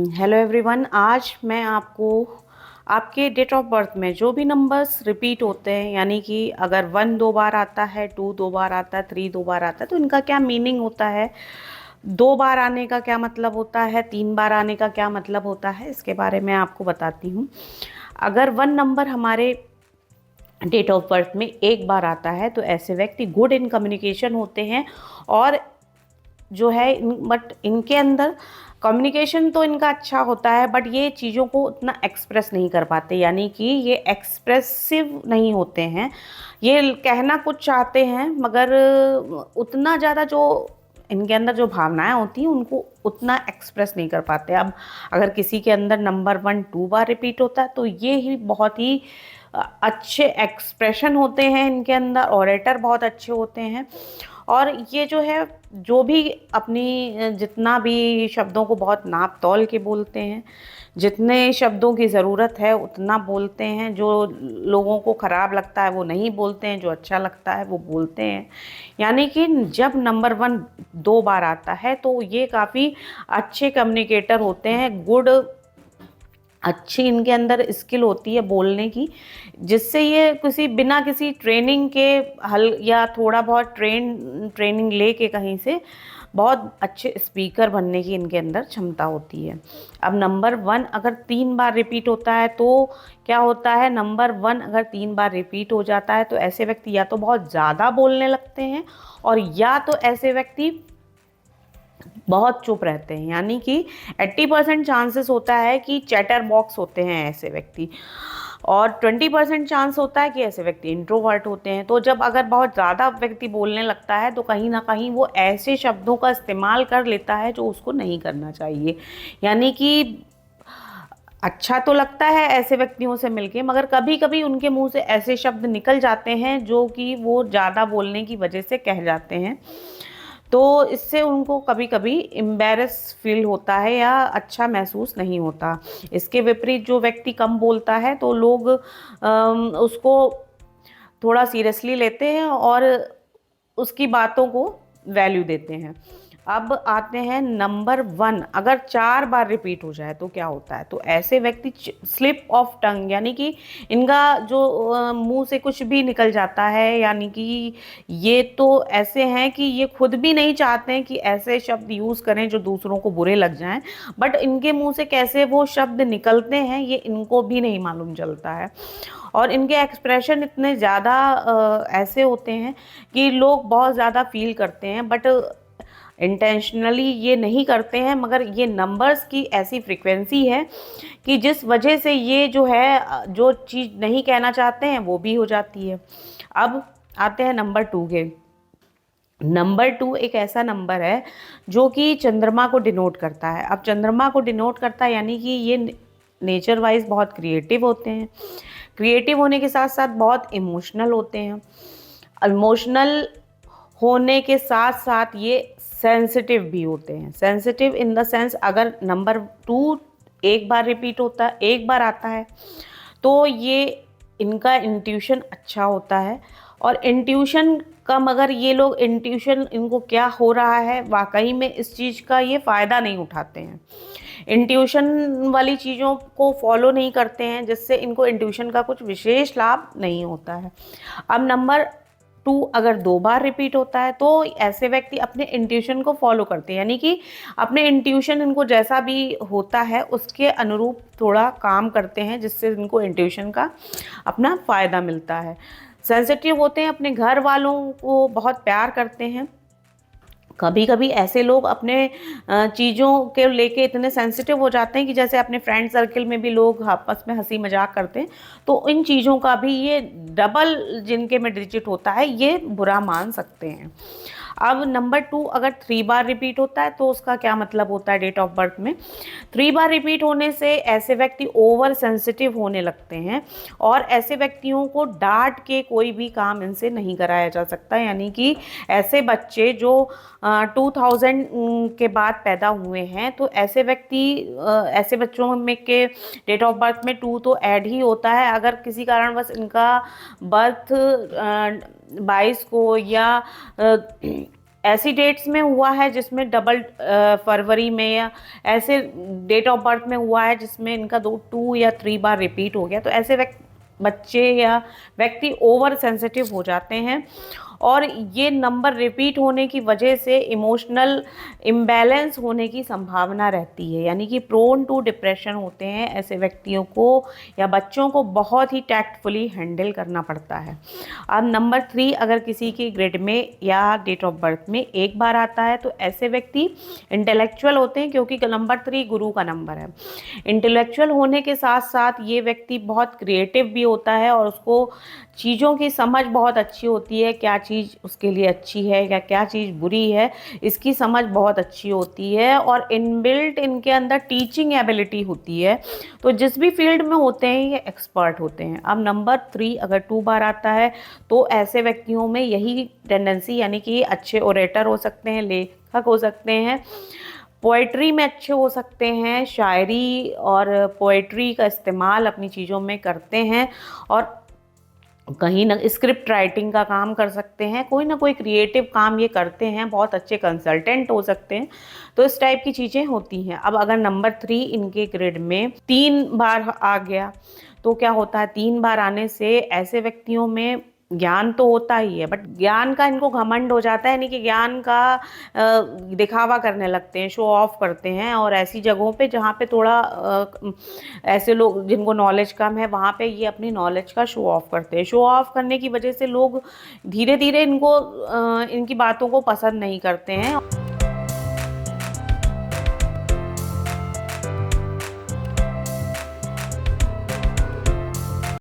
Hello everyone. आज मैं आपको आपके डेट ऑफ बर्थ में जो भी नंबर्स रिपीट होते हैं, यानी कि अगर 1 दो बार आता है, 2 दो बार आता है, 3 दो बार आता है, तो इनका क्या मीनिंग होता है, 2 बार आने का क्या मतलब होता है, 3 बार आने का क्या मतलब होता है, इसके बारे में आपको बताती हूँ। अगर 1 नंबर हमारे डेट ऑफ बर्थ में एक बार आता है तो ऐसे व्यक्ति गुड इन कम्युनिकेशन होते हैं। और जो है बट इनके अंदर कम्युनिकेशन तो इनका अच्छा होता है, बट ये चीज़ों को उतना एक्सप्रेस नहीं कर पाते, यानी कि ये एक्सप्रेसिव नहीं होते हैं। ये कहना कुछ चाहते हैं मगर उतना ज़्यादा जो इनके अंदर जो भावनाएं होती हैं उनको उतना एक्सप्रेस नहीं कर पाते। अब अगर किसी के अंदर नंबर 1 2 बार रिपीट होता है तो ये ही बहुत ही अच्छे एक्सप्रेशन होते हैं इनके अंदर, ऑरेटर बहुत अच्छे होते हैं। और ये जो है जो भी अपनी जितना भी शब्दों को बहुत नाप तौल के बोलते हैं, जितने शब्दों की ज़रूरत है उतना बोलते हैं। जो लोगों को ख़राब लगता है वो नहीं बोलते हैं, जो अच्छा लगता है वो बोलते हैं। यानी कि जब नंबर 1 2 बार आता है तो ये काफ़ी अच्छे कम्युनिकेटर होते हैं। गुड अच्छी इनके अंदर स्किल होती है बोलने की, जिससे ये किसी बिना किसी ट्रेनिंग के हल या थोड़ा बहुत ट्रेनिंग लेके कहीं से बहुत अच्छे स्पीकर बनने की इनके अंदर क्षमता होती है। अब नंबर 1 अगर 3 बार रिपीट होता है तो क्या होता है, नंबर 1 अगर 3 बार रिपीट हो जाता है तो ऐसे व्यक्ति या तो बहुत ज़्यादा बोलने लगते हैं और या तो ऐसे व्यक्ति बहुत चुप रहते हैं। यानी कि 80% चांसेस होता है कि चैटर बॉक्स होते हैं ऐसे व्यक्ति, और 20% चांस होता है कि ऐसे व्यक्ति इंट्रोवर्ट होते हैं। तो जब अगर बहुत ज़्यादा व्यक्ति बोलने लगता है तो कहीं ना कहीं वो ऐसे शब्दों का इस्तेमाल कर लेता है जो उसको नहीं करना चाहिए। यानी कि अच्छा तो लगता है ऐसे व्यक्तियों से मिलके, मगर कभी कभी उनके मुंह से ऐसे शब्द निकल जाते हैं जो कि वो ज़्यादा बोलने की वजह से कह जाते हैं। तो इससे उनको कभी कभी एम्बैरस फील होता है या अच्छा महसूस नहीं होता। इसके विपरीत जो व्यक्ति कम बोलता है तो लोग उसको थोड़ा सीरियसली लेते हैं और उसकी बातों को वैल्यू देते हैं। अब आते हैं नंबर 1 अगर 4 बार रिपीट हो जाए तो क्या होता है, तो ऐसे व्यक्ति स्लिप ऑफ टंग, यानी कि इनका जो मुंह से कुछ भी निकल जाता है। यानी कि ये तो ऐसे हैं कि ये खुद भी नहीं चाहते हैं कि ऐसे शब्द यूज़ करें जो दूसरों को बुरे लग जाएं, बट इनके मुंह से कैसे वो शब्द निकलते हैं ये इनको भी नहीं मालूम चलता है। और इनके एक्सप्रेशन इतने ज़्यादा ऐसे होते हैं कि लोग बहुत ज़्यादा फील करते हैं, बट इंटेंशनली ये नहीं करते हैं, मगर ये नंबर्स की ऐसी फ्रीक्वेंसी है कि जिस वजह से ये जो है जो चीज़ नहीं कहना चाहते हैं वो भी हो जाती है। अब आते हैं नंबर 2 के। नंबर 2 एक ऐसा नंबर है जो कि चंद्रमा को डिनोट करता है। अब चंद्रमा को डिनोट करता है यानी कि ये नेचर वाइज बहुत क्रिएटिव होते हैं। क्रिएटिव होने के साथ साथ बहुत इमोशनल होते हैं। इमोशनल होने के साथ साथ ये सेंसिटिव भी होते हैं। सेंसिटिव इन द सेंस अगर नंबर 2 एक बार रिपीट होता है, एक बार आता है, तो ये इनका इंट्यूशन अच्छा होता है। और इंट्यूशन का मगर ये लोग इंट्यूशन इनको क्या हो रहा है वाकई में इस चीज़ का ये फ़ायदा नहीं उठाते हैं। इंट्यूशन वाली चीज़ों को फॉलो नहीं करते हैं, जिससे इनको इंट्यूशन का कुछ विशेष लाभ नहीं होता है। अब नंबर 2 अगर 2 बार रिपीट होता है तो ऐसे व्यक्ति अपने इंट्यूशन को फॉलो करते हैं। यानी कि अपने इंट्यूशन इनको जैसा भी होता है उसके अनुरूप थोड़ा काम करते हैं, जिससे इनको इंट्यूशन का अपना फ़ायदा मिलता है। सेंसिटिव होते हैं, अपने घर वालों को बहुत प्यार करते हैं। कभी कभी ऐसे लोग अपने चीज़ों के लेके इतने सेंसिटिव हो जाते हैं कि जैसे अपने फ्रेंड सर्कल में भी लोग आपस में हंसी मजाक करते हैं, तो इन चीज़ों का भी ये डबल जिनके में डिजिट होता है ये बुरा मान सकते हैं। अब नंबर 2 अगर 3 बार रिपीट होता है तो उसका क्या मतलब होता है डेट ऑफ बर्थ में। 3 बार रिपीट होने से ऐसे व्यक्ति ओवर सेंसिटिव होने लगते हैं और ऐसे व्यक्तियों को डांट के कोई भी काम इनसे नहीं कराया जा सकता। यानी कि ऐसे बच्चे जो 2000 के बाद पैदा हुए हैं, तो ऐसे व्यक्ति ऐसे बच्चों में के डेट ऑफ बर्थ में 2 तो ऐड ही होता है। अगर किसी कारणवश इनका बर्थ 22 को या ऐसी डेट्स में हुआ है जिसमें डबल फरवरी में, या ऐसे डेट ऑफ बर्थ में हुआ है जिसमें इनका 2 या 3 बार रिपीट हो गया, तो ऐसे बच्चे या व्यक्ति ओवर सेंसिटिव हो जाते हैं और ये नंबर रिपीट होने की वजह से इमोशनल इम्बैलेंस होने की संभावना रहती है, यानी कि प्रोन टू डिप्रेशन होते हैं। ऐसे व्यक्तियों को या बच्चों को बहुत ही टैक्टफुली हैंडल करना पड़ता है। अब नंबर 3 अगर किसी की ग्रिड में या डेट ऑफ बर्थ में एक बार आता है तो ऐसे व्यक्ति इंटेलेक्चुअल होते हैं, क्योंकि नंबर 3 गुरु का नंबर है। इंटेलेक्चुअल होने के साथ साथ ये व्यक्ति बहुत क्रिएटिव भी होता है और उसको चीज़ों की समझ बहुत अच्छी होती है, क्या चीज़ उसके लिए अच्छी है या क्या चीज़ बुरी है, इसकी समझ बहुत अच्छी होती है और इनबिल्ट इनके अंदर टीचिंग एबिलिटी होती है। तो जिस भी फील्ड में होते हैं ये एक्सपर्ट होते हैं। अब नंबर 3 अगर 2 बार आता है तो ऐसे व्यक्तियों में यही टेंडेंसी, यानी कि अच्छे ओरेटर हो सकते हैं, लेखक हो सकते हैं, पोएट्री में अच्छे हो सकते हैं, शायरी और पोएट्री का इस्तेमाल अपनी चीज़ों में करते हैं और कहीं ना स्क्रिप्ट राइटिंग का काम कर सकते हैं, कोई ना कोई क्रिएटिव काम ये करते हैं, बहुत अच्छे कंसल्टेंट हो सकते हैं। तो इस टाइप की चीज़ें होती हैं। अब अगर नंबर 3 इनके ग्रिड में 3 बार आ गया तो क्या होता है, 3 बार आने से ऐसे व्यक्तियों में ज्ञान तो होता ही है, बट ज्ञान का इनको घमंड हो जाता है, यानी कि ज्ञान का दिखावा करने लगते हैं, शो ऑफ करते हैं। और ऐसी जगहों पे जहाँ पे थोड़ा ऐसे लोग जिनको नॉलेज कम है वहाँ पे ये अपनी नॉलेज का शो ऑफ करते हैं। शो ऑफ करने की वजह से लोग धीरे धीरे इनको इनकी बातों को पसंद नहीं करते हैं।